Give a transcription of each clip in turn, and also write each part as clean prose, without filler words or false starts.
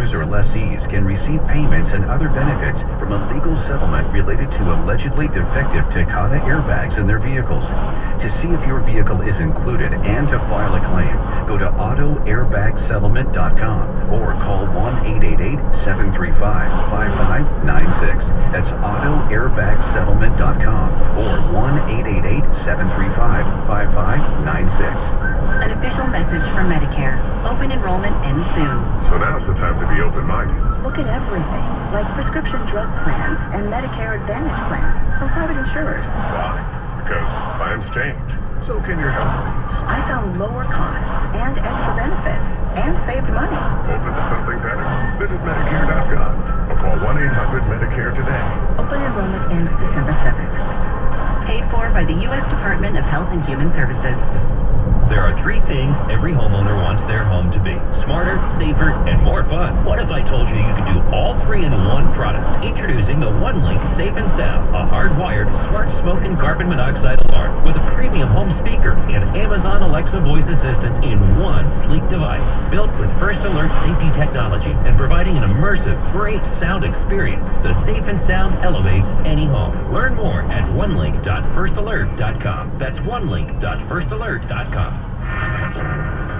owners or lessees can receive payments and other benefits from a legal settlement related to allegedly defective Takata airbags in their vehicles. To see if your vehicle is included and to file a claim, go to AutoAirbagSettlement.com or call 1-888-735-5596. That's AutoAirbagSettlement.com or 1-888-735-5596. An official message from Medicare. Open enrollment ends soon. So now's the time to be open-minded. Look at everything, like prescription drug plans and Medicare Advantage plans from private insurers. Why? Because plans change. So can your health needs. I found lower costs and extra benefits and saved money. Open to something better? Visit Medicare.gov or call 1-800-MEDICARE today. Open enrollment ends December 7th. Paid for by the U.S. Department of Health and Human Services. There are 3 things every homeowner wants their home to be: smarter, safer, and more fun. What if I told you you could do all 3 in one product? Introducing the OneLink Safe and Sound, a hardwired smart smoke and carbon monoxide alarm with a premium home speaker and Amazon Alexa voice assistant in one sleek device. Built with First Alert safety technology and providing an immersive, great sound experience, the Safe and Sound elevates any home. Learn more at onelink.firstalert.com. That's onelink.firstalert.com.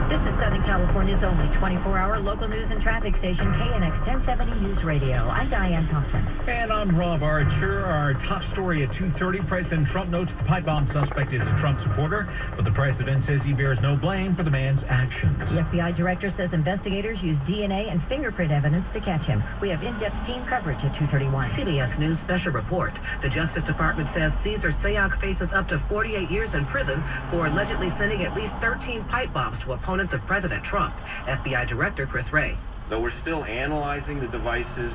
This is Southern California's only 24-hour local news and traffic station, KNX 1070 News Radio. I'm Diane Thompson. And I'm Rob Archer. Our top story at 2:30, President Trump notes the pipe bomb suspect is a Trump supporter, but the president says he bears no blame for the man's actions. The FBI director says investigators used DNA and fingerprint evidence to catch him. We have in-depth team coverage at 2:31. CBS News special report. The Justice Department says Cesar Sayoc faces up to 48 years in prison for allegedly sending at least 13 pipe bombs to opponents of President Trump. FBI Director Chris Wray. Though we're still analyzing the devices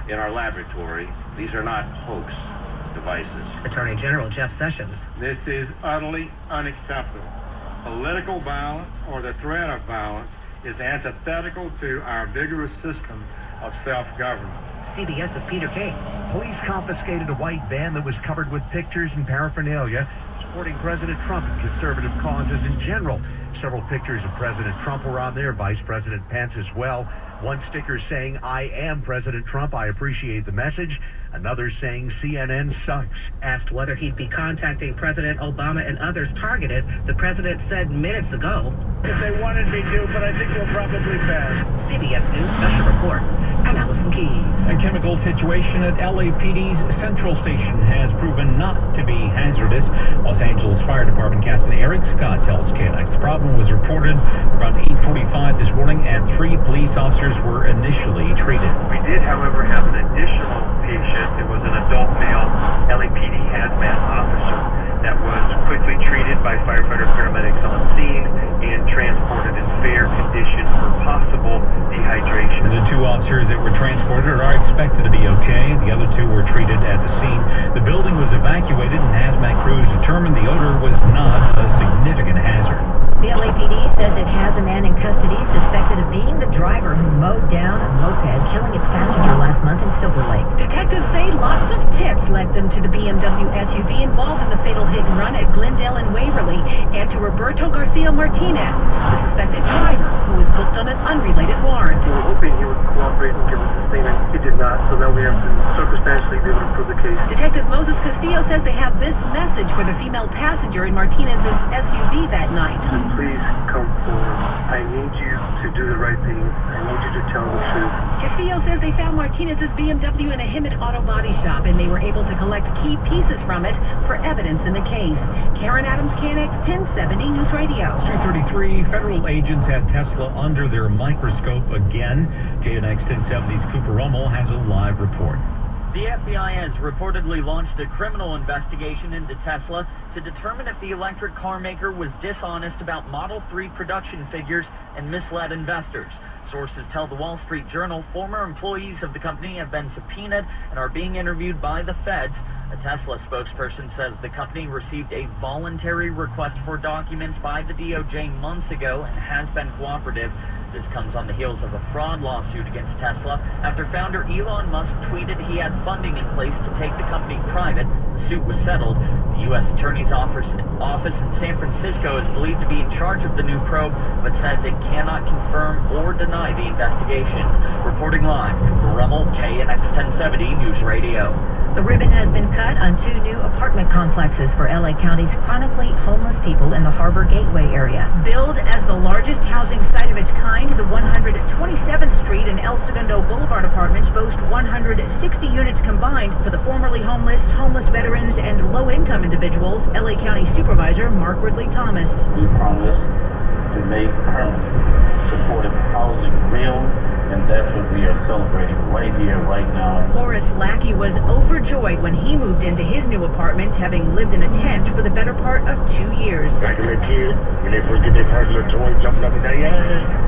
in our laboratory, these are not hoax devices. Attorney General Jeff Sessions. This is utterly unacceptable. Political violence or the threat of violence is antithetical to our vigorous system of self-government. CBS's Peter King. Police confiscated a white van that was covered with pictures and paraphernalia supporting President Trump and conservative causes in general. Several pictures of President Trump were on there, Vice President Pence as well. One sticker saying, "I am President Trump, I appreciate the message." Another saying, "CNN sucks." Asked whether he'd be contacting President Obama and others targeted, the president said minutes ago, If they wanted me to, but I think we'll probably pass. CBS News special report. I'm Allison Keys. A chemical situation at LAPD's Central Station has proven not to be hazardous. Los Angeles Fire Department Captain Eric Scott tells KNX the problem was reported around 8:45 this morning, and 3 police officers were initially treated. We did, however, have an additional patient. It was an adult male LAPD hazmat officer that was quickly treated by firefighter paramedics on scene and transported in fair condition for possible dehydration. The 2 officers that were transported are expected to be okay. The other 2 were treated at the scene. The building was evacuated, and hazmat crews determined the odor was not a significant hazard. The LAPD says it has a man in custody suspected of being the driver who mowed down a moped, killing its passenger last month in Silver Lake. Detectives say lots of tips led them to the BMW SUV involved in the fatal hit and run at Glendale and Waverly, and to Roberto Garcia Martinez, the suspected driver, who was booked on an unrelated warrant. We were hoping he would cooperate and give us a statement. He did not, so now we have to circumstantially be able to prove the case. Detective Moses Castillo says they have this message for the female passenger in Martinez's SUV that night. Please come forward. I need you to do the right thing. I need you to tell the truth. Castillo says they found Martinez's BMW in a Hemet Auto Body Shop, and they were able to collect key pieces from it for evidence in the case. Karen Adams, KNX 1070 News Radio. 2:33, federal agents had Tesla under their microscope again. KNX 1070's Cooper Rommel has a live report. The FBI has reportedly launched a criminal investigation into Tesla to determine if the electric car maker was dishonest about Model 3 production figures and misled investors. Sources tell the Wall Street Journal former employees of the company have been subpoenaed and are being interviewed by the feds. A Tesla spokesperson says the company received a voluntary request for documents by the DOJ months ago and has been cooperative. This comes on the heels of a fraud lawsuit against Tesla after founder Elon Musk tweeted he had funding in place to take the company private. The suit was settled. The U.S. Attorney's Office in San Francisco is believed to be in charge of the new probe, but says it cannot confirm or deny the investigation. reporting live from Rummel, KNX 1070 News Radio. The ribbon has been cut on 2 new apartment complexes for LA County's chronically homeless people in the Harbor Gateway area. Billed as the largest housing site of its kind, the 127th Street and El Segundo Boulevard apartments boast 160 units combined for the formerly homeless, homeless veterans, and low-income individuals. LA County Supervisor Mark Ridley Thomas. We promise to make permanent supportive housing real, and that's what we are celebrating right here, right now. Horace Lackey was overjoyed when he moved into his new apartment, having lived in a tent for the better part of 2 years. Like a little kid, when they first get their first little toy, jumping up and down,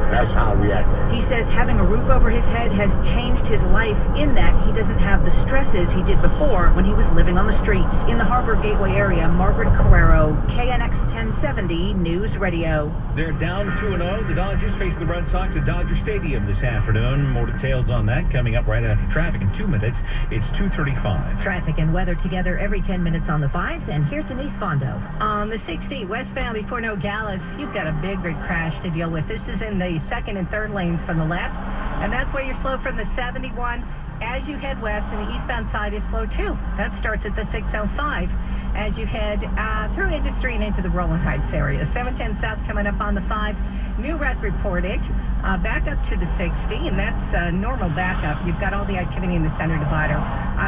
that's how we act. He says having a roof over his head has changed his life in that he doesn't have the stresses he did before when he was living on the streets. In the Harbor Gateway area, Margaret Carrero, KNX 1070 News Radio. They're down 2-0. The Dodgers face the Red Sox at Dodger Stadium this afternoon. More details on that coming up right after traffic in 2 minutes. It's 2:35. Traffic and weather together every 10 minutes on the 5s, and here's Denise Fondo. On the 60 westbound before Nogales, you've got a big crash to deal with. This is in the second and third lanes from the left, and that's why you're slow from the 71. As you head west, and the eastbound side is slow too. That starts at the 605. As you head through Industry and into the Rowland Heights area. 710 south coming up on the 5. New wreck reported. Back up to the 60, and that's normal backup. You've got all the activity in the center divider.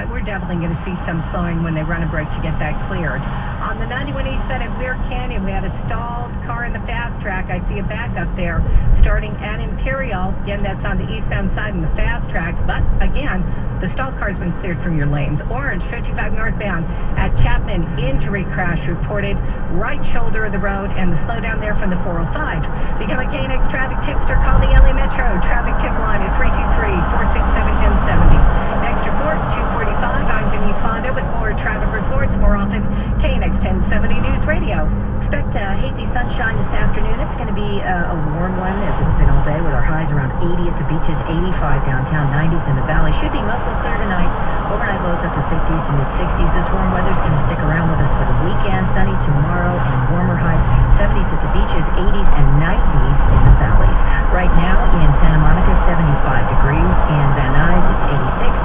We're definitely going to see some slowing when they run a break to get that cleared. On the 91 eastbound at Weir Canyon, we had a stalled car in the fast track. I see a backup there starting at Imperial. Again, that's on the eastbound side in the fast track, but again, the stalled car's been cleared from your lanes. Orange, 55 northbound at Chapman, injury crash reported. Right shoulder of the road, and the slowdown there from the 405. Become a KNX traffic tipster. Call the LA Metro traffic tip line at 323-467-1070. Next report, 2:45. I'm Denise Fondo with more traffic reports. More often, KNX 1070 News Radio. Expect hazy sunshine this afternoon. It's going to be a warm one, as it's been all day, with our highs around 80 at the beaches, 85 downtown, 90s in the valley. Should be mostly clear tonight. Overnight lows up to 50s to mid-60s. This warm weather is going to stick around with us for the weekend. Sunny tomorrow and warmer highs, 70s at the beaches, 80s and 90s in the valleys. Right now in Santa Monica, 75 degrees. In Van Nuys, it's 86.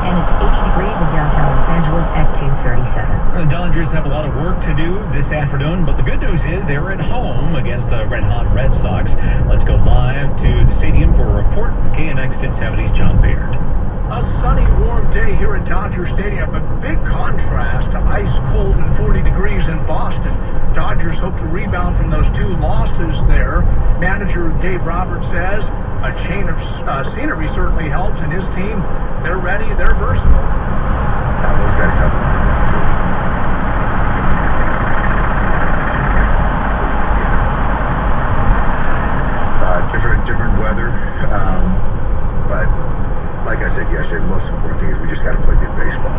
And it's 80 degrees in downtown Los Angeles at 2:37. The Dodgers have a lot of work to do this afternoon, but the good news is they're at home against the red-hot Red Sox. Let's go live to the stadium for a report from KNX 1070's John Baird. A sunny, warm day here at Dodger Stadium, a big contrast to ice cold and 40 degrees in Boston. Dodgers hope to rebound from those 2 losses there. Manager Dave Roberts says a change of scenery certainly helps, and his team, they're ready, they're versatile. Those guys have different weather, but like I said yesterday, the most important thing is we just got to play good baseball.